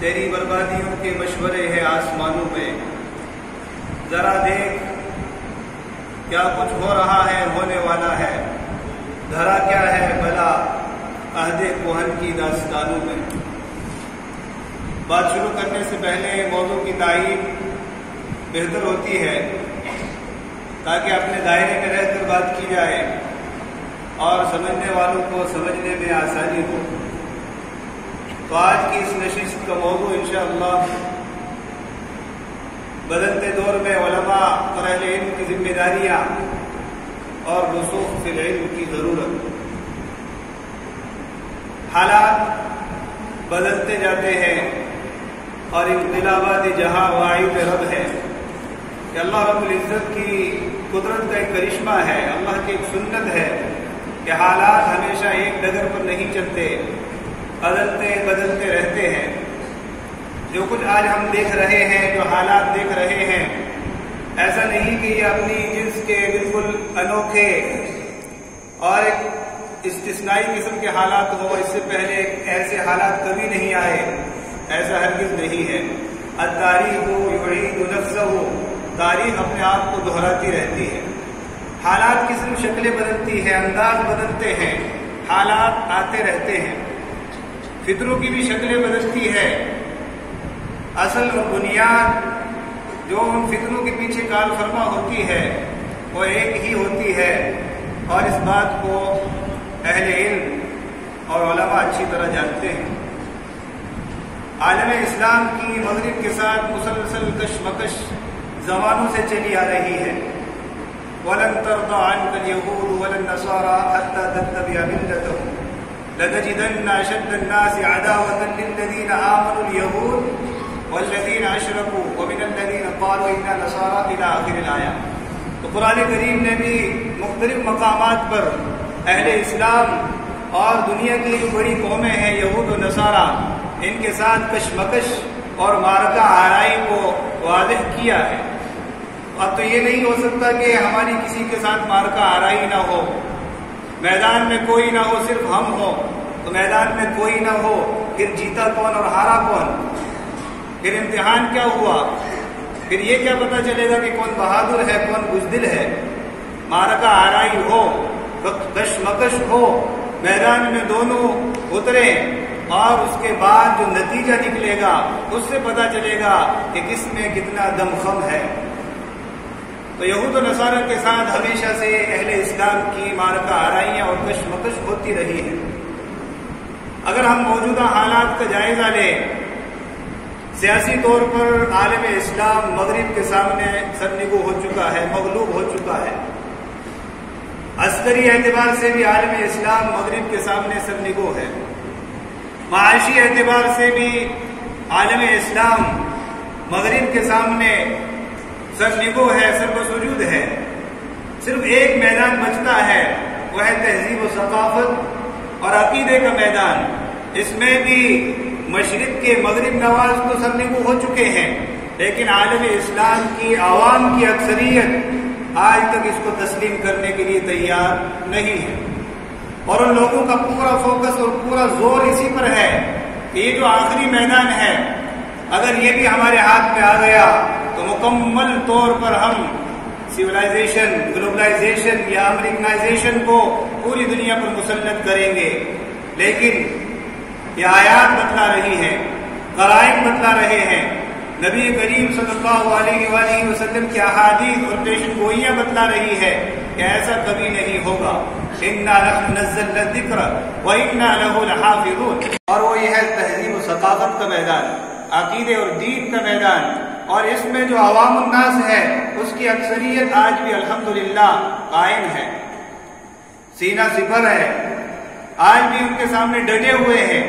تیری بربادیوں کے مشورے ہیں آسمانوں میں، ذرا دیکھ کیا کچھ ہو رہا ہے، ہونے والا ہے، دھرا کیا ہے بھلا عہد کوہن کی داستانوں میں۔ بات شروع کرنے سے پہلے موضوع کی تعین بہتر ہوتی ہے تاکہ اپنے دائرے میں رہ کر بات کی جائے اور سمجھنے والوں کو سمجھنے میں آسانی ہو۔ تو آج کی اس نشست کا موضوع انشاءاللہ بدلتے دور میں علماء اور اہل علم کی ذمہ داریاں اور رسوخ فی العلم کی ضرورت۔ حالات بدلتے جاتے ہیں اور انقلابات جہاں واحد رب ہے کہ اللہ رب العزت کی قدرت کا ایک کرشمہ ہے، اللہ کی ایک سنت ہے کہ حالات ہمیشہ ایک ڈگر پر نہیں چلتے، بدلتے رہتے ہیں۔ جو کچھ آج ہم دیکھ رہے ہیں، جو حالات دیکھ رہے ہیں، ایسا نہیں کہ یہ اپنی جنس کے بالکل انوکھے اور ایک استثنائی قسم کے حالات ہو، اس سے پہلے ایسے حالات کبھی نہیں آئے، ایسا ہرگز نہیں ہے۔ التاریخ یعید نفسہ، تاریخ اپنے آپ کو دہراتی رہتی ہے۔ حالات کی صرف شکلیں بدلتی ہیں، انداز بدلتے ہیں، حالات آتے رہتے ہیں۔ فطروں کی بھی شکلیں بدلتی ہے، اصل اور بنیاد جو ان فطروں کے پیچھے کال فرما ہوتی ہے وہ ایک ہی ہوتی ہے، اور اس بات کو اہل علم اور علماء اچھی طرح جانتے ہیں۔ عالم اسلام کی مغرب کے ساتھ مسلسل کشمکش زمانوں سے چلی آ رہی ہے۔ وَلَن تَرْضَىٰ عَنْكَ الْيَهُودُ وَلَا النَّصَارَىٰ حَتَّىٰ تَتَّبِعَ مِلَّتَهُمْ لَتَجِدَنَّ أَشَدَّ النَّاسِ عَدَاوَةً لِّلَّذِينَ آمَنُوا الْيَهُودُ وَالَّذِينَ أَشْرَكُوا وَمِنَ الَّذِينَ قَالُوا إِنَّا نَصَارَىٰ إِلَىٰ آخِرِ الْآيَةِ۔ تو قرآن کریم نے بھی مختلف مقامات پر اہل اسلام اور دنیا کی جو بڑی قومیں ہیں یہود و نصارہ، ان کے ساتھ کشمکش اور معرکہ آرائی کو واضح کیا ہے۔ اب تو یہ نہیں ہو سکتا کہ ہماری کسی کے ساتھ معرکہ آرائی نہ ہو، میدان میں کوئی نہ ہو، صرف ہم ہو۔ تو میدان میں کوئی نہ ہو، پھر جیتا کون اور ہارا کون؟ پھر امتحان کیا ہوا؟ پھر یہ کیا پتا چلے گا کہ کون بہادر ہے، کون بزدل ہے؟ معرکہ آرائی ہو، کشمکش ہو، میدان میں دونوں اترے، اور اس کے بعد جو نتیجہ نکلے گا اس سے پتا چلے گا کہ کس میں کتنا دم خم ہے۔ تو یہود و نصارہ کے ساتھ ہمیشہ سے اہل اسلام کی معرکہ آرائیاں اور کشمکش ہوتی رہی ہے۔ اگر ہم موجودہ حالات کا جائزہ لیں، سیاسی طور پر عالم اسلام مغرب کے سامنے سرنگو ہو چکا ہے، مغلوب ہو چکا ہے۔ عسکری اعتبار سے بھی عالم اسلام مغرب کے سامنے سرنگو ہے۔ معاشی اعتبار سے بھی عالم اسلام مغرب کے سامنے سرنگو ہے، سربسوجود ہے۔ صرف ایک میدان بچتا ہے، وہ ہے تہذیب و ثقافت اور عقیدے کا میدان۔ اس میں بھی مشرق کے مغرب نواز تو سرنگو ہو چکے ہیں، لیکن عالم اسلام کی عوام کی اکثریت آج تک اس کو تسلیم کرنے کے لیے تیار نہیں ہے، اور ان لوگوں کا پورا فوکس اور پورا زور اسی پر ہے کہ یہ جو آخری میدان ہے، اگر یہ بھی ہمارے ہاتھ میں آ گیا تو مکمل طور پر ہم سیولائزیشن، گلوبلائزیشن یا امریکنائزیشن کو پوری دنیا پر مسلط کریں گے۔ لیکن یہ آیات بتلا رہی ہیں، قرائن بتلا رہے ہیں، نبی کریم صلی اللہ علیہ وآلہ وسلم کی احادیث اور پیشن گوئیاں بتلا رہی ہے کہ ایسا کبھی نہیں ہوگا۔ اِنَّا نَحْنُ نَزَّلْنَا الذِّكْرَ وَإِنَّا لَهُ لَحَافِظُونَ۔ اور وہ یہ ہے تہذیب و ثقافت کا میدان، عقیدے اور دین کا میدان، اور اس میں جو عوام الناس ہے اس کی اکثریت آج بھی الحمدللہ قائم ہے، سینہ سپر ہے، آج بھی ان کے سامنے ڈٹے ہوئے ہیں۔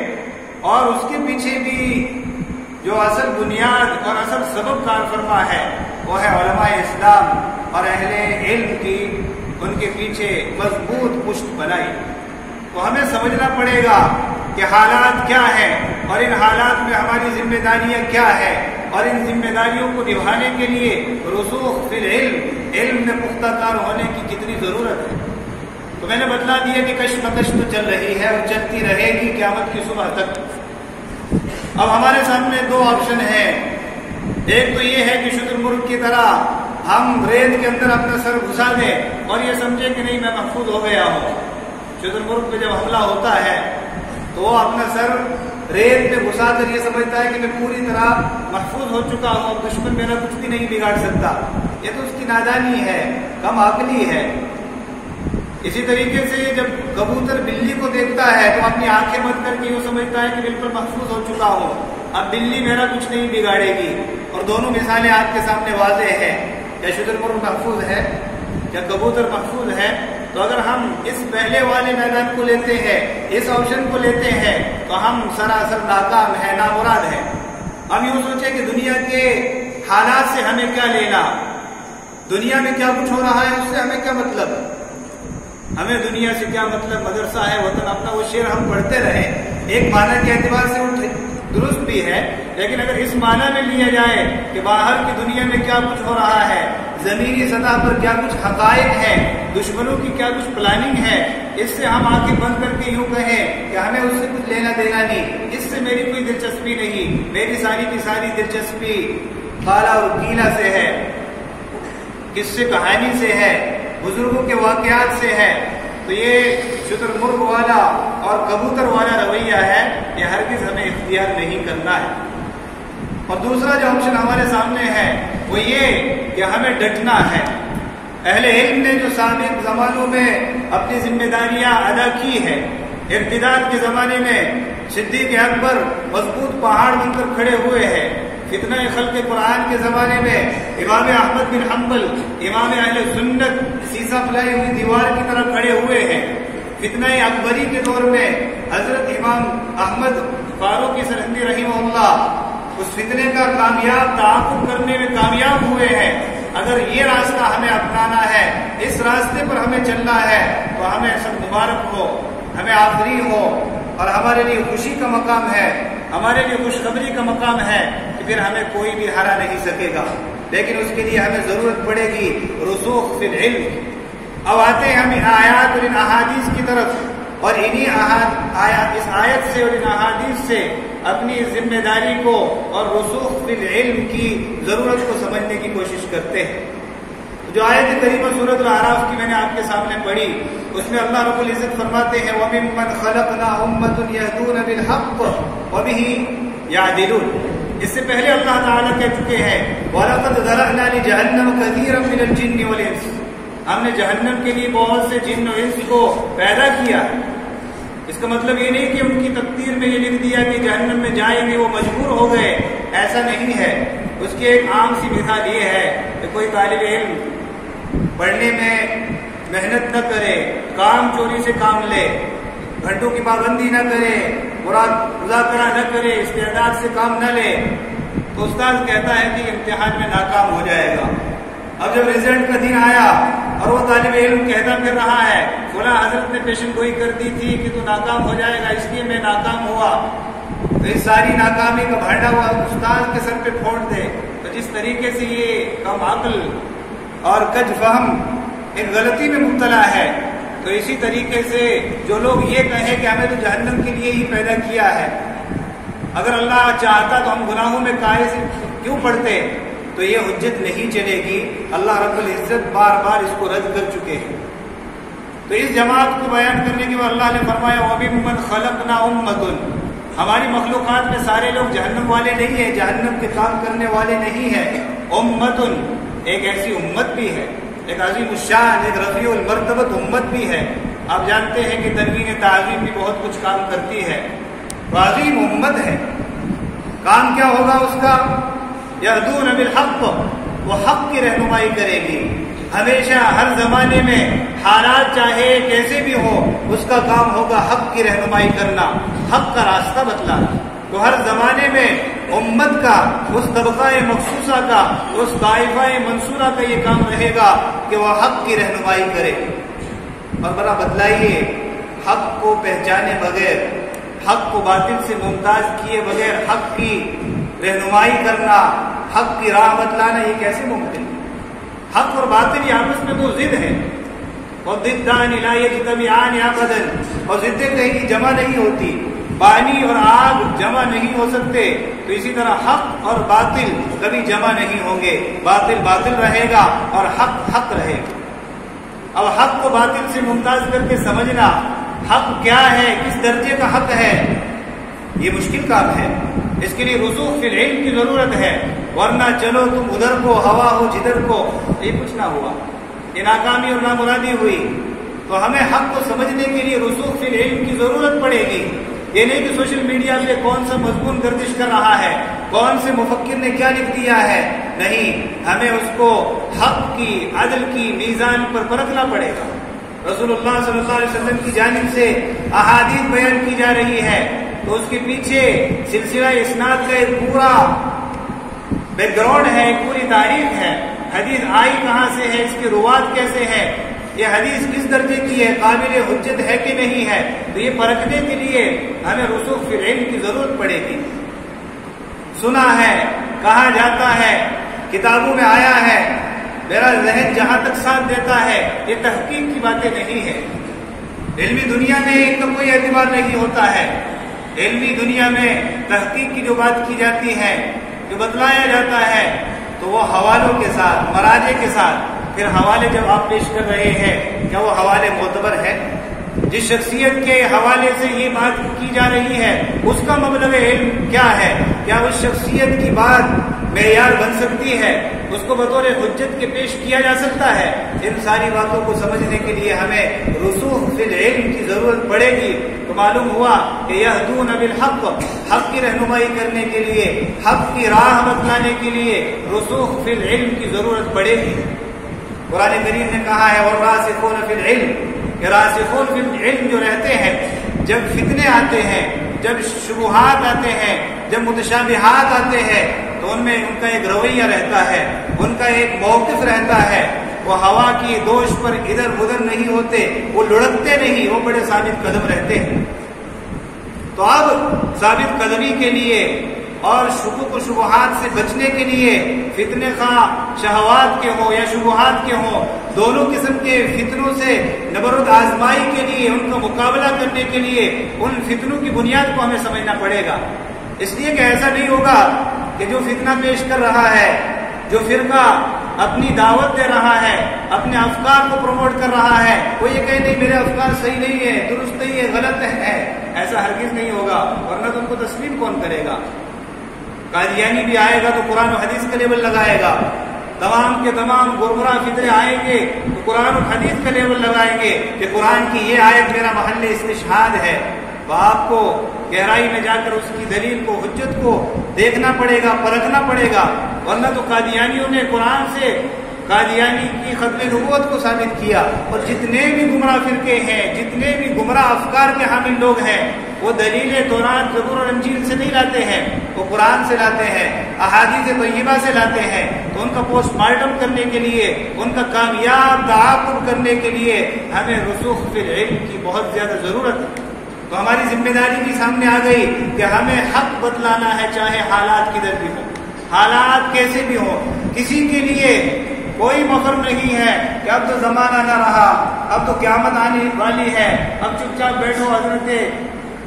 اور اس کے پیچھے بھی جو اصل بنیاد اور اصل سبب کار فرما ہے وہ ہے علماء اسلام اور اہل علم کی ان کے پیچھے مضبوط پشت بنائی۔ تو ہمیں سمجھنا پڑے گا کہ حالات کیا ہیں اور ان حالات میں ہماری ذمہ داریاں کیا ہیں، اور ان ذمہ داریوں کو نبھانے کے لیے رسوخ فی العلم، علم میں پختہ کار ہونے کی کتنی ضرورت ہے۔ تو میں نے بتلا دیا کہ کشمکش تو چل رہی ہے اور چلتی رہے گی قیامت کی صبح تک۔ اب ہمارے سامنے دو آپشن ہیں. ایک تو یہ ہے کہ شتر مرغ کی طرح ہم ریت کے اندر اپنا سر گھسا دیں اور یہ سمجھے کہ نہیں میں محفوظ ہو گیا ہوں. شتر مرغ پہ جب حملہ ہوتا ہے تو وہ اپنا سر ریت پہ گھسا کر یہ سمجھتا ہے کہ میں پوری طرح محفوظ ہو چکا ہوں، اب دشمن میرا کچھ بھی نہیں بگاڑ سکتا. یہ تو اس کی نادانی ہے، کم عقلی ہے. اسی طریقے سے جب کبوتر بلی کو دیکھتا ہے تو اپنی آنکھیں بند کر کے یہ سمجھتا ہے کہ بالکل محفوظ ہو چکا ہوں، اب بلی میرا کچھ نہیں بگاڑے گی. اور دونوں مثالیں آپ کے سامنے واضح ہیں. کیا شتر مرغ محفوظ ہے؟ کیا کبوتر محفوظ ہے؟ تو اگر ہم اس پہلے والے میدان کو لیتے ہیں، اس آپشن کو لیتے ہیں، تو ہم سراسر ناکام ہیں، نامراد ہیں. ہم یوں سوچیں کہ دنیا کے حالات سے ہمیں کیا لینا، دنیا میں کیا کچھ ہو رہا ہے اس سے ہمیں کیا مطلب، ہمیں دنیا سے کیا مطلب. مدرسہ ہے وطن اپنا، وہ شعر ہم پڑھتے رہے، ایک معنی کے اعتبار سے درست بھی ہے، لیکن اگر اس معنی میں لیا جائے کہ باہر کی دنیا میں کیا کچھ ہو رہا ہے، زمینی سطح پر کیا کچھ حقائق ہیں، دشمنوں کی کیا کچھ پلاننگ ہے، اس سے ہم آنکھیں بند کر کے یوں کہیں کہ ہمیں اس سے کچھ لینا دینا نہیں، اس سے میری کوئی دلچسپی نہیں، میری ساری کی ساری دلچسپی قالا اور قیلا سے ہے، قصے کہانی سے ہے، بزرگوں کے واقعات سے ہے. تو یہ شتر مرغ والا اور کبوتر والا رویہ ہے، یہ ہرگز ہمیں اختیار نہیں کرنا ہے. اور دوسرا جو آپشن ہمارے سامنے ہے وہ یہ کہ ہمیں ڈٹنا ہے. اہل علم نے جو سابق زمانوں میں اپنی ذمہ داریاں ادا کی ہے، ارتداد کے زمانے میں صدیق اکبر مضبوط پہاڑ بن کر کھڑے ہوئے ہیں. فتنہ خلق قرآن کے زمانے میں امام احمد بن حنبل، امام اہل سنت، سیسا پلائی ہوئی دیوار کی طرح کھڑے ہوئے ہیں. فتنہ اکبری کے دور میں حضرت امام احمد فاروقی سرہندی رحمہ اللہ اس فتنے کا کامیاب تعاقب کرنے میں کامیاب ہوئے ہیں. اگر یہ راستہ ہمیں اپنانا ہے، اس راستے پر ہمیں چلنا ہے، تو ہمیں سب مبارک ہو، ہمیں آفرین ہو، اور ہمارے لیے خوشی کا مقام ہے، ہمارے لیے خوشخبری کا مقام ہے کہ پھر ہمیں کوئی بھی ہرا نہیں سکے گا. لیکن اس کے لیے ہمیں ضرورت پڑے گی رسوخ فی العلم. اب آتے ہیں ہم ان آیات اور ان احادیث کی طرف، اور انہی اس آیت سے اور ان احادیث سے اپنی ذمہ داری کو اور رسوخ فی العلم کی ضرورت کو سمجھنے کی کوشش کرتے ہیں. جو آیت کریمہ سورۃ الاعراف کی میں نے آپ کے سامنے پڑھی، اس میں اللہ رب العزت فرماتے ہیں وَمِمَّنْ خَلَقْنَا أُمَّةٌ يَهْدُونَ بِالْحَقِّ وَبِهِ يَعْدِلُونَ. اس سے پہلے اللہ تعالیٰ کہہ چکے ہیں وَلَقَدْ ذَرَأْنَا لِجَهَنَّمَ كَثِيرًا مِنَ الْجِنِّ وَالْإِنسِ. ہم نے جہنم کے لیے بہت سے جن و انس کو پیدا کیا. اس کا مطلب یہ نہیں کہ ان کی تقدیر میں یہ لکھ دیا کہ جہنم میں جائیں گے وہ مجبور ہو گئے، ایسا نہیں ہے. اس کی ایک عام سی مثال یہ ہے کہ کوئی طالب علم پڑھنے میں محنت نہ کرے، کام چوری سے کام لے، گھنٹوں کی پابندی نہ کرے، مذاکرہ نہ کرے، استعداد سے کام نہ لے، تو استاد کہتا ہے کہ امتحان میں ناکام ہو جائے گا. اب جب رزلٹ کا دن آیا اور وہ طالب علم کہتا پھر رہا ہے فلاں حضرت نے پیشن گوئی کر دی تھی کہ تو ناکام ہو جائے گا اس لیے میں ناکام ہوا، تو اس ساری ناکامی کا بھانڈا ہوا استاد کے سر پہ پھوڑ دے. تو جس طریقے سے یہ کم عقل اور کج فہم ایک غلطی میں مبتلا ہے، تو اسی طریقے سے جو لوگ یہ کہیں کہ ہمیں تو جہنم کے لیے ہی پیدا کیا ہے، اگر اللہ چاہتا تو ہم گناہوں میں کائے سے کیوں پڑتے، تو یہ حجت نہیں چلے گی. اللہ رب العزت بار بار اس کو رد کر چکے ہیں. تو اس جماعت کو بیان کرنے کے بعد اللہ نے فرمایا وَمِمَّنْ خَلَقْنَا أُمَّةٌ. ہماری مخلوقات میں سارے لوگ جہنم والے نہیں ہیں، جہنم کے کام کرنے والے نہیں ہیں. أُمَّةٌ ایک ایسی امت بھی ہے، ایک عظیم الشان، ایک رفیع المرتبت امت بھی ہے. آپ جانتے ہیں کہ تنوین تعظیم بھی بہت کچھ کام کرتی ہے. تو عظیم امت ہے، کام کیا ہوگا اس کا؟ یہدون بالحق، وہ حق کی رہنمائی کرے گی. ہمیشہ ہر زمانے میں حالات چاہے کیسے بھی ہو، اس کا کام ہوگا حق کی رہنمائی کرنا، حق کا راستہ بتلانا. تو ہر زمانے میں امت کا، اس طبقہ مخصوصہ کا، اس طائفہ منصورہ کا یہ کام رہے گا کہ وہ حق کی رہنمائی کرے. اور بڑا بتلائیے، حق کو پہچانے بغیر، حق کو باطل سے ممتاز کیے بغیر حق کی رہنمائی کرنا، حق کی راہ بتلانا، یہ کیسے ممکن ہے؟ حق اور باطل یہ آپس میں تو ضد ہے، اور ضدان لا یجتمعان ابدا، اور ضدیں کہیں جمع نہیں ہوتی. پانی اور آگ جمع نہیں ہو سکتے، تو اسی طرح حق اور باطل کبھی جمع نہیں ہوں گے. باطل باطل رہے گا اور حق حق رہے گا. اب حق کو باطل سے ممتاز کر کے سمجھنا، حق کیا ہے، کس درجے کا حق ہے، یہ مشکل کام ہے. اس کے لیے رسوخ فی العلم کی ضرورت ہے، ورنہ چلو تم ادھر کو، ہوا ہو جدھر کو، یہ کچھ نہ ہوا، یہ ناکامی اور نامرادی ہوئی. تو ہمیں حق کو سمجھنے کے لیے رسوخ فی العلم کی ضرورت پڑے گی. یہ نہیں کہ سوشل میڈیا پہ کون سا مضمون گردش کر رہا ہے، کون سے مفکر نے کیا لکھ دیا ہے، نہیں، ہمیں اس کو حق کی، عدل کی میزان پر پرکھنا پڑے گا. رسول اللہ صلی اللہ علیہ وسلم کی جانب سے احادیث بیان کی جا رہی ہے، تو اس کے پیچھے سلسلہ اسناد کا ایک پورا بیک گراؤنڈ ہے، ایک پوری تاریخ ہے. حدیث آئی کہاں سے ہے، اس کے روات کیسے ہے، یہ حدیث کس درجے کی ہے، قابل حجت ہے کہ نہیں ہے. تو یہ پرکھنے کے لیے ہمیں رسوخ فی العلم کی ضرورت پڑے گی. سنا ہے، کہا جاتا ہے، کتابوں میں آیا ہے، میرا ذہن جہاں تک ساتھ دیتا ہے، یہ تحقیق کی باتیں نہیں ہے. علمی دنیا میں ان کا کوئی اعتبار نہیں ہوتا ہے. علمی دنیا میں تحقیق کی جو بات کی جاتی ہے، جو بتلایا جاتا ہے، تو وہ حوالوں کے ساتھ، مراجع کے ساتھ. پھر حوالے جب آپ پیش کر رہے ہیں، کیا وہ حوالے معتبر ہے؟ جس شخصیت کے حوالے سے یہ بات کی جا رہی ہے، اس کا مبلغ علم کیا ہے؟ کیا اس شخصیت کی بات معیار بن سکتی ہے؟ اس کو بطور حجت کے پیش کیا جا سکتا ہے؟ ان ساری باتوں کو سمجھنے کے لیے ہمیں رسوخ فی العلم کی ضرورت پڑے گی. تو معلوم ہوا کہ یہدون بالحق، حق کی رہنمائی کرنے کے لیے، حق کی راہ بتلانے کے لیے رسوخ فی العلم کی ضرورت پڑے گی. قرآن کریم نے کہا ہے والراسخون فی العلم، کہ راسخون فی العلم جو رہتے ہیں، جب فتنے آتے ہیں، جب شبہات آتے ہیں، جب متشابہات آتے ہیں، تو ان میں ان کا ایک رویہ رہتا ہے، ان کا ایک موقف رہتا ہے. وہ ہوا کی دوش پر ادھر ادھر نہیں ہوتے، وہ لڑکتے نہیں، وہ بڑے ثابت قدم رہتے ہیں. تو اب ثابت قدمی کے لیے اور شکوک و شبہات سے بچنے کے لیے، فتنے خواہ شہوات کے ہوں یا شبہات کے ہوں، دونوں قسم کے فتنوں سے نبرد آزمائی کے لیے، ان کا مقابلہ کرنے کے لیے ان فتنوں کی بنیاد کو ہمیں سمجھنا پڑے گا. اس لیے کہ ایسا نہیں ہوگا کہ جو فتنہ پیش کر رہا ہے، جو فرقہ اپنی دعوت دے رہا ہے، اپنے افکار کو پروموٹ کر رہا ہے، وہ یہ کہے نہیں میرے افکار صحیح نہیں ہے، درست نہیں ہے، غلط ہے، ایسا ہرگز نہیں ہوگا. ورنہ تم کو تسلیم کون کرے گا؟ قادیانی بھی آئے گا تو قرآن و حدیث کا لیبل لگائے گا، تمام کے تمام گمراہ فطرے آئیں گے تو قرآن و حدیث کا لیبل لگائیں گے کہ قرآن کی یہ آیت میرا محل استشہاد ہے. تو آپ کو گہرائی میں جا کر اس کی دلیل کو، حجت کو دیکھنا پڑے گا، پرکھنا پڑے گا. ورنہ تو قادیانیوں نے قرآن سے قادیانی کی ختم نبوت کو ثابت کیا، اور جتنے بھی گمراہ فرقے ہیں، جتنے بھی گمراہ افکار کے حامل لوگ ہیں، وہ دلیل تورات، زبور اور انجیل سے نہیں لاتے ہیں، وہ قرآن سے لاتے ہیں، احادیث طیبہ سے لاتے ہیں. تو ان کا پوسٹ مارٹم کرنے کے لیے، ان کا کامیاب تعاقب کرنے کے لیے ہمیں رسوخ فی العلم کی بہت زیادہ ضرورت ہے. تو ہماری ذمہ داری بھی سامنے آ گئی کہ ہمیں حق بتلانا ہے، چاہے حالات کدھر بھی ہوں، حالات کیسے بھی ہوں. کسی کے لیے کوئی مفر نہیں ہے کہ اب تو زمانہ نہ رہا، اب تو قیامت آنے والی ہے، اب چپ چاپ بیٹھو، حضرت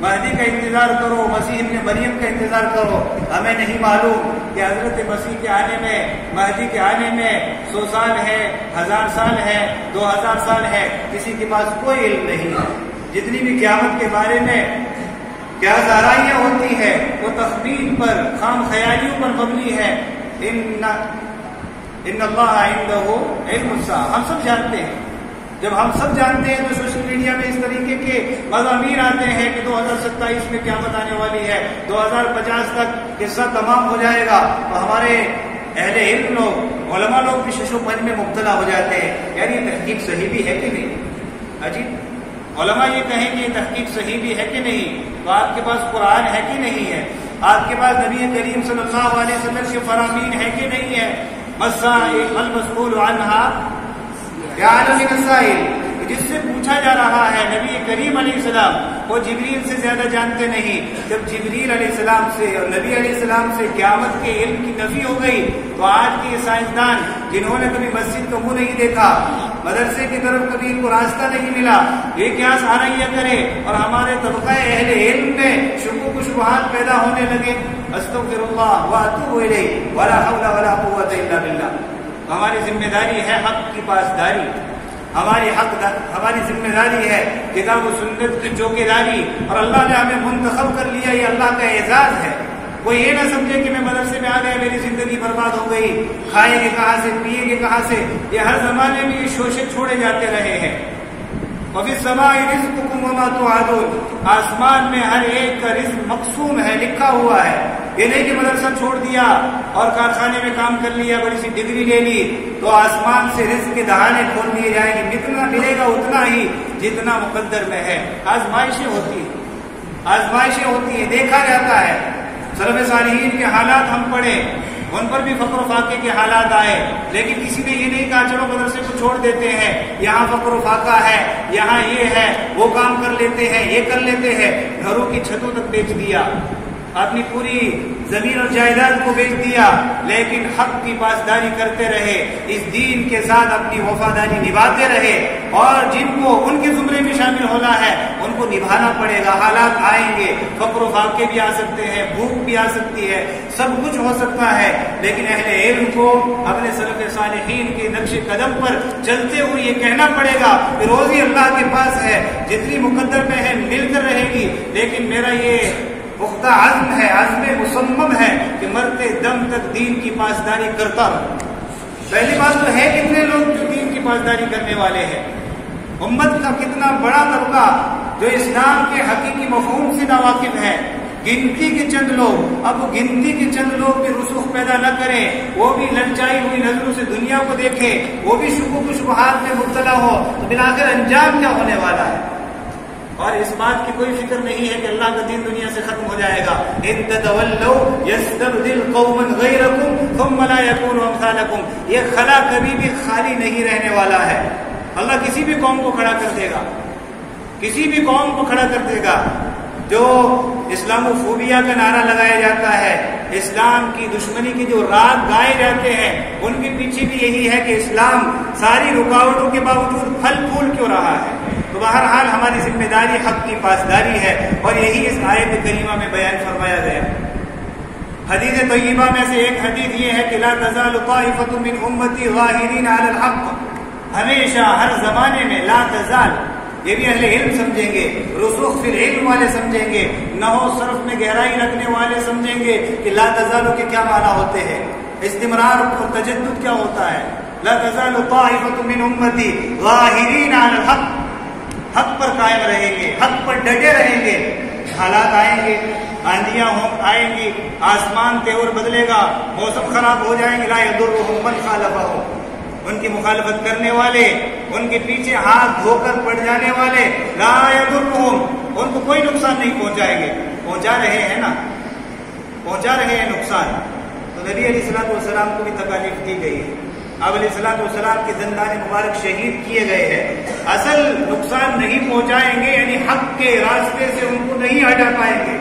مہدی کا انتظار کرو، مسیح ابن مریم کا انتظار کرو. ہمیں نہیں معلوم کہ حضرت مسیح کے آنے میں، مہدی کے آنے میں 100 سال ہے، 1000 سال ہے، 2000 سال ہے، کسی کے پاس کوئی علم نہیں ہے. جتنی بھی قیامت کے بارے میں کیا ذرائع ہوتی ہے، وہ تخمین پر، خام خیالیوں پر مبنی ہے. ان اللہ عنده علم الساعہ، ہم سب جانتے ہیں. جب ہم سب جانتے ہیں تو سوشل میڈیا میں اس طریقے کے مضامین آتے ہیں کہ 2027 میں قیامت آنے والی ہے، 2050 تک قصہ تمام ہو جائے گا. تو ہمارے اہل علم لوگ، علماء لوگ بھی شش و پنج میں مبتلا ہو جاتے ہیں، یعنی یہ تحقیق صحیح بھی ہے کہ نہیں. عجیب، علماء یہ کہیں کہ یہ تحقیق صحیح بھی ہے کہ نہیں، تو آپ کے پاس قرآن ہے کہ نہیں ہے؟ آپ کے پاس نبی کریم صلی اللہ علیہ وسلم کے فرامین ہے کہ نہیں ہے؟ مسائل المسئول عنہا یعلم السائل، جس سے پوچھا جا رہا ہے نبی کریم علیہ السلام وہ جبریل سے زیادہ جانتے نہیں. جب جبریل علیہ السلام سے اور نبی علیہ السلام سے قیامت کے علم کی نفی ہو گئی تو آج کے یہ سائنسدان جنہوں نے کبھی مسجد کا منہ نہیں دیکھا, مدرسے کی طرف کبھی ان کو راستہ نہیں ملا, یہ کیا سہارا کرے اور ہمارے طبقہ اہل علم میں شکوک و شبہات پیدا ہونے لگے. استغفر اللہ واتوب الیہ ولا حول ولا قوۃ الا باللہ. ہماری ذمہ داری ہے حق کی پاسداری, ہماری ذمہ داری ہے کتاب و سنت کی چوکیداری, اور اللہ نے ہمیں منتخب کر لیا, یہ اللہ کا اعزاز ہے. کوئی یہ نہ سمجھے کہ میں مدرسے میں آ گیا میری زندگی برباد ہو گئی, کھائیں گے کہاں سے, پیئیں گے کہاں سے. یہ ہر زمانے میں یہ شوشے چھوڑے جاتے رہے ہیں. وفی السماء رزقکم وما توعدون, آسمان میں ہر ایک کا رزق مقسوم ہے, لکھا ہوا ہے. یہ نہیں کہ مدرسہ چھوڑ دیا اور کارخانے میں کام کر لیا, بڑی سی ڈگری لے لی تو آسمان سے رزق کے دہانے کھول دیے جائیں گے. جتنا ملے گا اتنا ہی جتنا مقدر میں ہے. آزمائشیں ہوتی ہیں, دیکھا جاتا ہے. سلف صالحین کے حالات ہم پڑھیں, ان پر بھی فقر و فاقے کے حالات آئے, لیکن کسی نے یہ نہیں کہا چلو مدرسے کو چھوڑ دیتے ہیں, یہاں فقر و فاقہ ہے, یہاں یہ ہے, وہ کام کر لیتے ہیں, یہ کر لیتے ہیں. گھروں کی چھتوں تک بیچ دیا, اپنی پوری زمین اور جائیداد کو بیچ دیا, لیکن حق کی پاسداری کرتے رہے, اس دین کے ساتھ اپنی وفاداری نبھاتے رہے. اور جن کو ان کے زمرے میں شامل ہونا ہے ان کو نبھانا پڑے گا. حالات آئیں گے, فقر و فاقے بھی آ سکتے ہیں, بھوک بھی آ سکتی ہے, سب کچھ ہو سکتا ہے, لیکن اہل علم کو اپنے سلف صالحین کے نقش قدم پر چلتے ہوئے یہ کہنا پڑے گا کہ روزی اللہ کے پاس ہے, جتنی مقدر میں ہے مل کر رہے گی, لیکن میرا یہ پختہ عزم ہے, عزم مصمم ہے کہ مرتے دم تک دین کی پاسداری کرتا رہوں. پہلی بات تو ہے کتنے لوگ جو دین کی پاسداری کرنے والے ہیں, امت کا کتنا بڑا طبقہ جو اسلام کے حقیقی مفہوم سے ناواقف ہے. گنتی کے چند لوگ, اب گنتی کے چند لوگ بھی رسوخ پیدا نہ کریں, وہ بھی للچائی ہوئی نظروں سے دنیا کو دیکھیں, وہ بھی شکوک و شبہات میں مبتلا ہو, تو بالآخر انجام کیا ہونے والا ہے. اور اس بات کی کوئی فکر نہیں ہے کہ اللہ کا دین دنیا سے ختم ہو جائے گا. ان تتولوا یستبدل قوما غیرکم ثم لا یکونوا امثالکم. یہ خلا کبھی بھی خالی نہیں رہنے والا ہے. اللہ کسی بھی قوم کو کھڑا کر دے گا, کسی بھی قوم کو کھڑا کر دے گا. جو اسلام فوبیا کا نعرہ لگایا جاتا ہے, اسلام کی دشمنی کے جو راگ گائے جاتے ہیں, ان کے پیچھے بھی یہی ہے کہ اسلام ساری رکاوٹوں کے باوجود پھل پھول کیوں رہا ہے. تو بہرحال ہماری ذمہ داری حق کی پاسداری ہے, اور یہی اس آیت کریمہ میں بیان فرمایا گیا. حدیث طیبہ میں سے ایک حدیث یہ ہے کہ لا تزال طائفة من امتی ظاہرین علی الحق. ہمیشہ ہر زمانے میں لا تزال, یہ بھی اہل علم سمجھیں گے, رسوخ فی العلم والے سمجھیں گے, نحو صرف میں گہرائی رکھنے والے سمجھیں گے کہ لا تزالو کے کیا معنی ہوتے ہیں, استمرار اور تجدد کیا ہوتا ہے. لا تزال طائفة من امتی ظاہرین علی الحق, حق پر قائم رہیں گے, حق پر ڈٹے رہیں گے. حالات آئیں گے, آندیاں آئیں گی, آسمان تیور بدلے گا, موسم خراب ہو جائیں گے. لا یضرهم من خالفهم, ان کی مخالفت کرنے والے, ان کے پیچھے ہاتھ دھو کر پڑ جانے والے, لا یضرهم, ان کو کوئی نقصان نہیں پہنچائیں گے. پہنچا رہے ہیں نا, پہنچا رہے ہیں نقصان. تو نبی علیہ الصلوۃ والسلام کو بھی تکالیف دی گئی ہے. آپ علیہ الصلوۃ والسلام کے دندان مبارک شہید کیے گئے ہیں. اصل نقصان نہیں پہنچائیں گے, یعنی حق کے راستے سے ان کو نہیں ہٹا پائیں گے.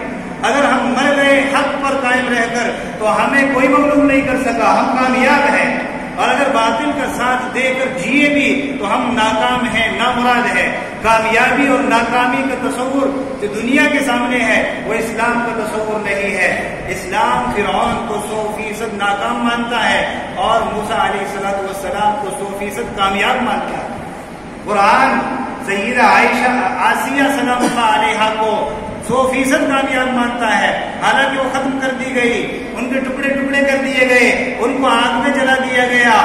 اگر ہم مر گئے حق پر قائم رہ کر تو ہمیں کوئی مغلوب نہیں کر سکا, ہم کامیاب ہیں. اور اگر باطل کا ساتھ دے کر جیے بھی تو ہم ناکام ہیں, نامراد ہیں. کامیابی اور ناکامی کا تصور جو دنیا کے سامنے ہے وہ اسلام کا تصور نہیں ہے. اسلام فرعون کو 100% ناکام مانتا ہے اور موسیٰ علیہ السلام کو 100% کامیاب مانتا ہے. قرآن سیدہ عائشہ آسیہ سلام اللہ علیہا کو 100% کامیاب مانتا ہے, حالانکہ وہ ختم کر دی گئی, ان کے ٹکڑے ٹکڑے کر دیے گئے, ان کو آگ میں جلا دیا گیا,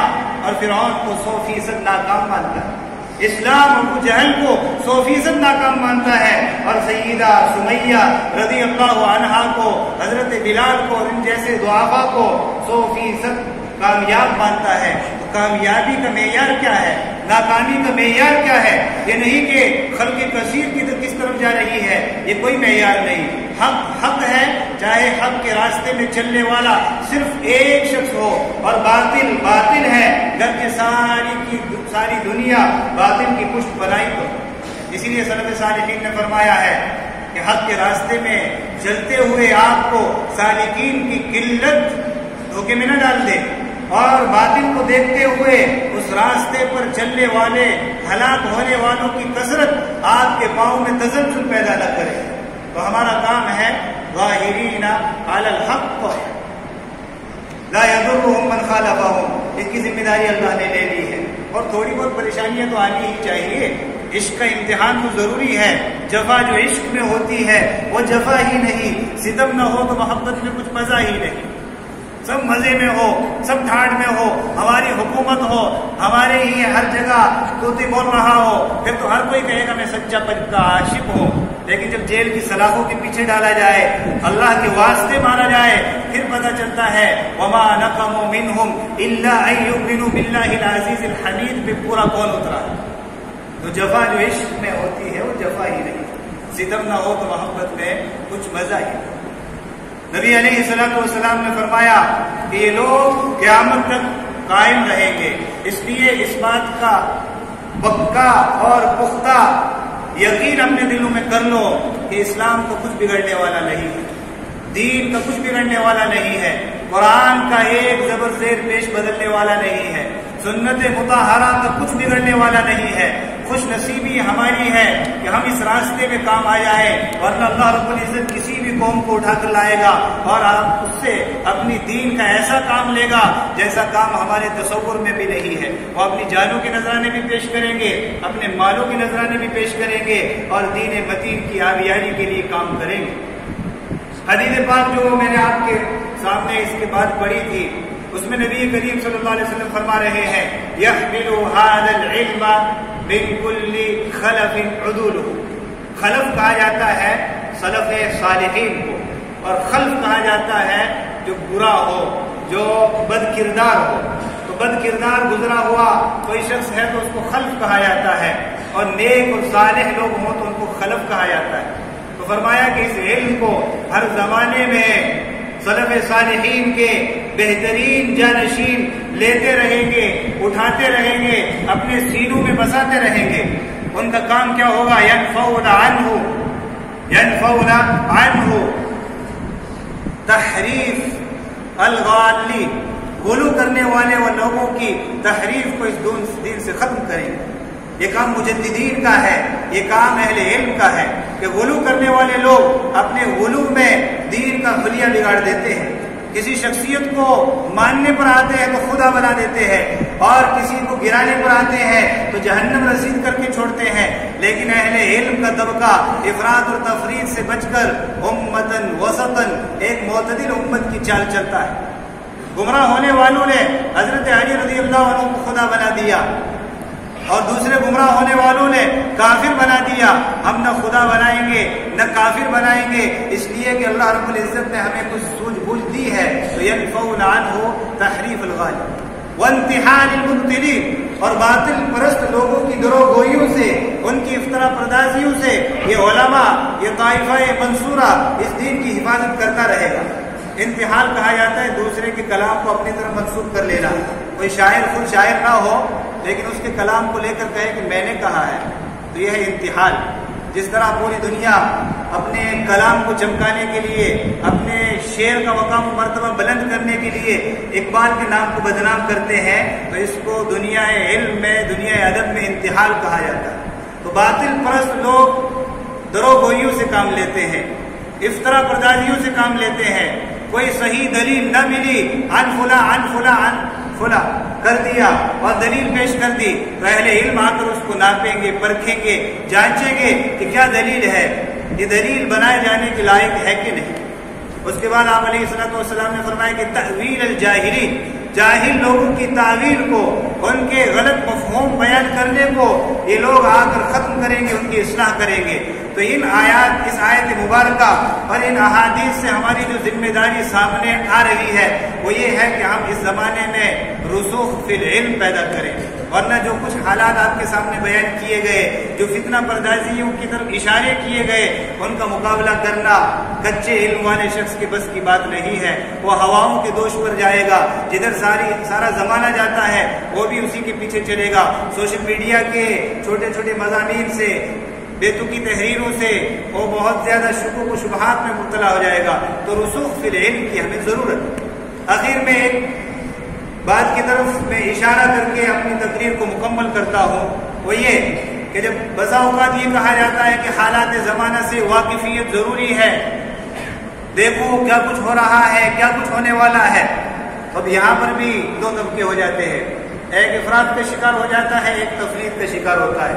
اور فرعون کو 100% ناکام مانتا ہے. اسلام ابو جہل کو 100% ناکام مانتا ہے, اور سیدہ سمیہ رضی اللہ عنہا کو, حضرت بلال کو اور ان جیسے ضعفاء کو 100% کامیاب مانتا ہے. تو کامیابی کا معیار کیا ہے؟ ناکامی کا معیار کیا ہے؟ یہ نہیں کہ خلق کثیر کی کس طرف جا رہی ہے، یہ کوئی معیار نہیں۔ حق حق ہے، چاہے حق کے راستے میں چلنے والا صرف ایک شخص ہو، اور باطل باطل ہے گرچہ ساری دنیا باطل کی پشت بنائی تو۔ اسی لیے سلف صالحین نے فرمایا ہے کہ حق کے راستے میں چلتے ہوئے آپ کو سالکین کی قلت دھوکے میں نہ ڈال دے، اور باطل کو دیکھتے ہوئے اس راستے پر چلنے والے ہلاک ہونے والوں کی کثرت آپ کے پاؤں میں تزلزل پیدا نہ کرے۔ تو ہمارا کام ہے ظاہرین علی الحق لا یضرهم من خالفهم، اس کی ذمہ داری اللہ نے لے لی ہے۔ اور تھوڑی بہت پریشانیاں تو آنی ہی چاہیے، عشق کا امتحان تو ضروری ہے۔ جفا جو عشق میں ہوتی ہے وہ جفا ہی نہیں، ستم نہ ہو تو محبت میں کچھ مزہ ہی نہیں۔ سب مزے میں ہو، سب ٹھاٹ میں ہو، ہماری حکومت ہو، ہمارے ہی ہر جگہ طوطی بول رہا ہو، پھر تو ہر کوئی کہے گا میں سچا پکا عاشق ہوں۔ لیکن جب جیل کی سلاخوں کے پیچھے ڈالا جائے، اللہ کے واسطے مارا جائے، پھر پتہ چلتا ہے وما نقموا منهم الا ان يؤمنوا بالله العزيز الحميد پہ پورا کون اترا۔ تو جفا جو عشق میں ہوتی ہے وہ جفا ہی نہیں، ستم نہ ہو تو محبت میں کچھ مزہ ہی نہیں۔ نبی علیہ السلام نے فرمایا کہ یہ لوگ قیامت تک قائم رہیں گے، اس لیے اس بات کا پکا اور پختہ یقین اپنے دلوں میں کر لو کہ اسلام کو کچھ بگڑنے والا نہیں ہے، دین کا کچھ بگڑنے والا نہیں ہے، قرآن کا ایک زبر زیر پیش بدلنے والا نہیں ہے، سنت مطہرہ کا کچھ بگڑنے والا نہیں ہے۔ خوش نصیبی ہماری ہے کہ ہم اس راستے میں کام آ جائیں، ورنہ اللہ رب العزت کسی بھی قوم کو اٹھا کر لائے گا اور آپ اس سے اپنی دین کا ایسا کام لے گا جیسا کام ہمارے تصور میں بھی نہیں ہے۔ وہ اپنی جانوں کے نذرانے بھی پیش کریں گے، اپنے مالوں کے نذرانے بھی پیش کریں گے، اور دین متین کی آبیاری کے لیے کام کریں گے۔ حدیث پاک جو میں نے آپ کے سامنے اس کے بعد پڑھی تھی، اس میں نبی کریم صلی اللہ علیہ وسلم فرما رہے ہیں يحمل هذا العلم من كل خلف عدوله۔ خلف کہا جاتا ہے سلف صالحین کو، اور خلف کہا جاتا ہے جو برا ہو، جو بد کردار ہو۔ تو بد کردار گزرا ہوا کوئی شخص ہے تو اس کو خلف کہا جاتا ہے، اور نیک اور صالح لوگ ہوں تو ان کو خلف کہا جاتا ہے۔ تو فرمایا کہ اس علم کو ہر زمانے میں سلف صالحین کے بہترین جانشین لیتے رہیں گے، اٹھاتے رہیں گے، اپنے سینوں میں بساتے رہیں گے۔ ان کا کام کیا ہوگا؟ ينفون عنه تحریف الغالی، غلو کرنے والے وہ لوگوں کی تحریف کو اس دین سے ختم کریں گے۔ یہ کام مجددین کا ہے، یہ کام اہل علم کا ہے کہ غلو کرنے والے لوگ اپنے غلو میں دین کا حلیہ بگاڑ دیتے ہیں۔ کسی شخصیت کو ماننے پر آتے ہیں تو خدا بنا دیتے ہیں، اور کسی کو گرانے پر آتے ہیں تو جہنم رسید کر کے چھوڑتے ہیں۔ لیکن اہل علم کا طبقہ افراط اور تفرید سے بچ کر امتن وسطن، ایک معتدل امت کی چال چلتا ہے۔ گمراہ ہونے والوں نے حضرت علی رضی اللہ عنہ کو خدا بنا دیا، اور دوسرے گمراہ ہونے والوں نے کافر بنا دیا۔ ہم نہ خدا بنائیں گے نہ کافر بنائیں گے، اس لیے کہ اللہ رب العزت نے ہمیں کچھ سوجھ بوجھ دی ہے۔ تو ينفون عنه تحریف الغالی وانتحال المبطلین، اور باطل پرست لوگوں کی دروگوئیوں سے، ان کی افترا پردازیوں سے یہ علماء، یہ طائفہ منصورہ اس دین کی حفاظت کرتا رہے گا۔ انتحال کہا جاتا ہے دوسرے کے کلام کو اپنی طرف منسوب کر لینا۔ کوئی شاعر خود شاعر نہ ہو لیکن اس کے کلام کو لے کر کہے کہ میں نے کہا ہے، تو یہ ہے انتحال۔ جس طرح پوری دنیا اپنے کلام کو چمکانے کے لیے، اپنے شعر کا مقام و مرتبہ بلند کرنے کے لیے اقبال کے نام کو بدنام کرتے ہیں، تو اس کو دنیا علم میں، دنیا ادب میں انتحال کہا جاتا ہے۔ تو باطل پرست لوگ دروگوئیوں سے کام لیتے ہیں، افترا پردازیوں سے کام لیتے ہیں۔ کوئی صحیح دلیل نہ ملی، عن فلاں کر دیا اور دلیل پیش کر دی، تو اہل علم آ کر اس کو ناپیں گے، پرکھیں گے، جانچیں گے کہ کیا دلیل ہے، یہ دلیل بنائے جانے کے لائق ہے کہ نہیں۔ اس کے بعد آپ علیہ السلام نے فرمایا کہ تأویل الجاہلین، جاہل لوگوں کی تعویل کو، ان کے غلط مفہوم بیان کرنے کو یہ لوگ آ کر ختم کریں گے، ان کی اصلاح کریں گے۔ تو ان آیات، اس آیت مبارکہ اور ان احادیث سے ہماری جو ذمہ داری سامنے آ رہی ہے وہ یہ ہے کہ ہم اس زمانے میں رسوخ فی العلم پیدا کریں۔ ورنہ جو کچھ حالات آپ کے سامنے بیان کیے گئے، جو فتنہ پردازیوں کی طرف اشارے کیے گئے، ان کا مقابلہ کرنا کچے علم والے شخص کے بس کی بات نہیں ہے۔ وہ ہواؤں کے دوش پر جائے گا، جدھر سارا زمانہ جاتا ہے وہ بھی اسی کے پیچھے چلے گا۔ سوشل میڈیا کے چھوٹے چھوٹے مضامین سے، بے تکی تحریروں سے وہ بہت زیادہ شکوک و شبہات میں مبتلا ہو جائے گا۔ تو رسوخ فی العلم کی ہمیں ضرورت۔ آخر میں ایک بات کی طرف میں اشارہ کر کے اپنی تقریر کو مکمل کرتا ہوں، وہ یہ کہ جب بسا اوقات یہ کہا جاتا ہے کہ حالات زمانہ سے واقفیت ضروری ہے، دیکھو کیا کچھ ہو رہا ہے، کیا کچھ ہونے والا ہے، اب یہاں پر بھی دو طبقے ہو جاتے ہیں، ایک افراد کا شکار ہو جاتا ہے، ایک تفرید کا شکار ہوتا ہے۔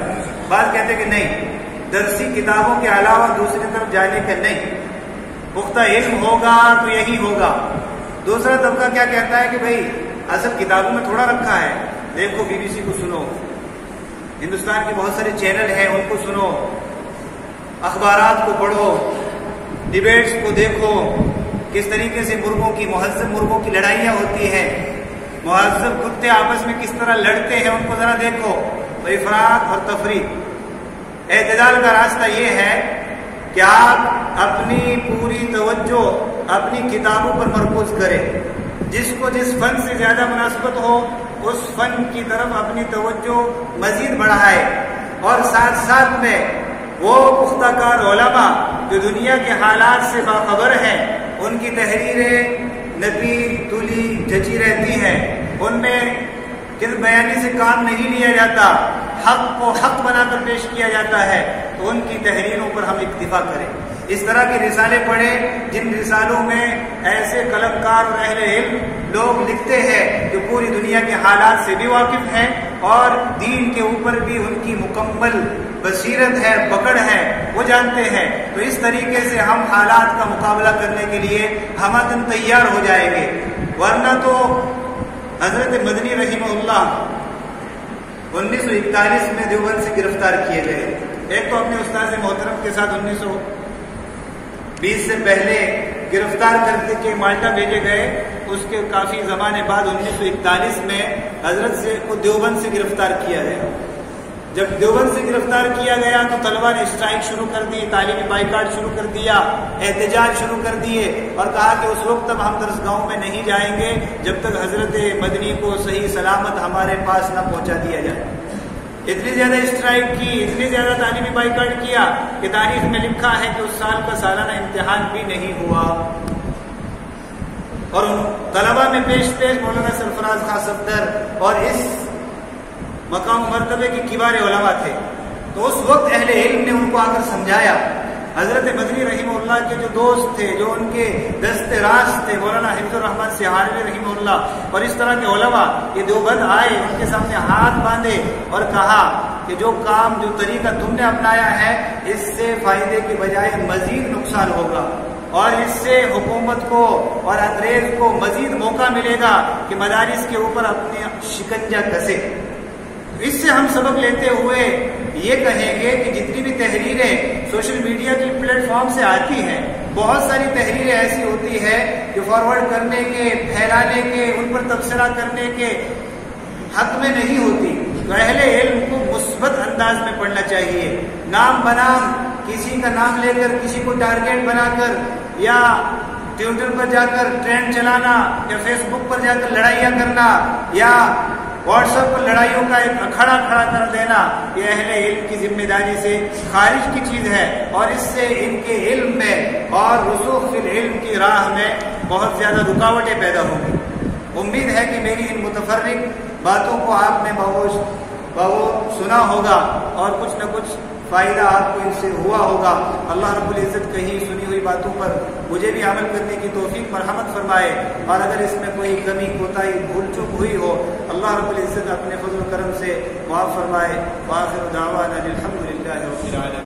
بعض کہتے ہیں کہ نہیں، درسی کتابوں کے علاوہ دوسری طرف جانے کا نہیں، پختہ علم ہوگا تو یہی ہوگا۔ دوسرا طبقہ کیا کہتا ہے کہ بھائی اصل کتابوں میں تھوڑا رکھا ہے، دیکھو بی بی سی کو سنو، ہندوستان کے بہت سارے چینل ہیں ان کو سنو، اخبارات کو پڑھو، ڈیبیٹس کو دیکھو، کس طریقے سے مہذب مرغوں کی لڑائیاں ہوتی ہیں، مہذب کتے آپس میں کس طرح لڑتے ہیں، ان کو ذرا دیکھو۔ تو افراط اور تفریط، اعتدال کا راستہ یہ ہے کہ آپ اپنی پوری توجہ اپنی کتابوں پر مرکوز کریں، جس کو جس فن سے زیادہ مناسبت ہو اس فن کی طرف اپنی توجہ مزید بڑھائے، اور ساتھ ساتھ میں وہ پختہ کار علماء جو دنیا کے حالات سے باخبر ہیں، ان کی تحریریں نپی تلی جچی رہتی ہیں، ان میں کس بیانی سے کام نہیں لیا جاتا، حق کو حق بنا کر پیش کیا جاتا ہے، تو ان کی تحریروں پر ہم اکتفا کریں۔ اس طرح کے رسالے پڑھیں جن رسالوں میں ایسے قلمکار اور اہل علم لوگ لکھتے ہیں جو پوری دنیا کے حالات سے بھی واقف ہیں اور دین کے اوپر بھی ان کی مکمل بصیرت ہے، پکڑ ہے، وہ جانتے ہیں۔ تو اس طریقے سے ہم حالات کا مقابلہ کرنے کے لیے ہمدن تیار ہو جائیں گے، ورنہ تو حضرت مدنی رحمہ اللہ 1941 میں دیوبند سے گرفتار کیے گئے۔ ایک تو اپنے استاد محترم کے ساتھ 1920 سے پہلے گرفتار کر کے مالٹا بھیجے گئے، اس کے کافی زمانے بعد 1941 میں حضرت سے کو دیوبند سے گرفتار کیا گیا۔ جب دیوبند سے گرفتار کیا گیا تو طلبہ نے اسٹرائک شروع کر دی، تعلیمی بائیکاٹ شروع کر دیا، احتجاج شروع کر دیے، اور کہا کہ اس وقت تک ہم درسگاہوں میں نہیں جائیں گے جب تک حضرت مدنی کو صحیح سلامت ہمارے پاس نہ پہنچا دیا جائے۔ اتنی زیادہ اسٹرائک کی، اتنی زیادہ تعلیمی بائیکاٹ کیا کہ تاریخ میں لکھا ہے کہ اس سال کا سالانہ امتحان بھی نہیں ہوا، اور طلبہ میں پیش مولانا سرفراز خان صفدر اور اس مقام مرتبے کے کبار علماء تھے۔ تو اس وقت اہل علم نے ان کو آ کر سمجھایا۔ حضرت مدنی رحمہ اللہ کے جو دوست تھے، جو ان کے دست راست تھے، مولانا حفظ الرحمن سہارنوی رحمہ اللہ اور اس طرح کے علماء، یہ دیوبند آئے، ان کے سامنے ہاتھ باندھے اور کہا کہ جو کام، جو طریقہ تم نے اپنایا ہے، اس سے فائدے کے بجائے مزید نقصان ہوگا، اور اس سے حکومت کو اور انگریز کو مزید موقع ملے گا کہ مدارس کے اوپر اپنے شکنجہ کسے۔ اس سے ہم سبق لیتے ہوئے یہ کہیں گے کہ جتنی بھی تحریریں سوشل میڈیا کے پلیٹ فارم سے آتی ہیں، بہت ساری تحریریں ایسی ہوتی ہے جو فارورڈ کرنے کے، پھیلانے کے، ان پر تبصرہ کرنے کے حق میں نہیں ہوتی۔ تو اہل علم کو مثبت انداز میں پڑھنا چاہیے، نام بنام کسی کا نام لے کر کسی کو ٹارگیٹ بنا کر، یا ٹویٹر پر جا کر ٹرینڈ چلانا، یا فیس بک پر جا کر لڑائیاں کرنا، یا واٹس ایپ پر لڑائیوں کا ایک اکھڑا کھڑا کر دینا، یہ اہل علم کی ذمہ داری سے خارج کی چیز ہے، اور اس سے ان کے علم میں اور رسوخ فی العلم کی راہ میں بہت زیادہ رکاوٹیں پیدا ہوں گی۔ امید ہے کہ میری ان متفرق باتوں کو آپ نے بہت سنا ہوگا اور کچھ نہ کچھ فائدہ آپ کو ان سے ہوا ہوگا۔ اللہ رب العزت کہیں سنی ہوئی باتوں پر مجھے بھی عمل کرنے کی توفیق مرحمت فرمائے، اور اگر اس میں کوئی کمی کوتاہی بھول چوک ہوئی ہو، اللہ رب العزت اپنے فضل و کرم سے معاف فرمائے۔ وآخر دعوانا الحمد للہ رب العالمین۔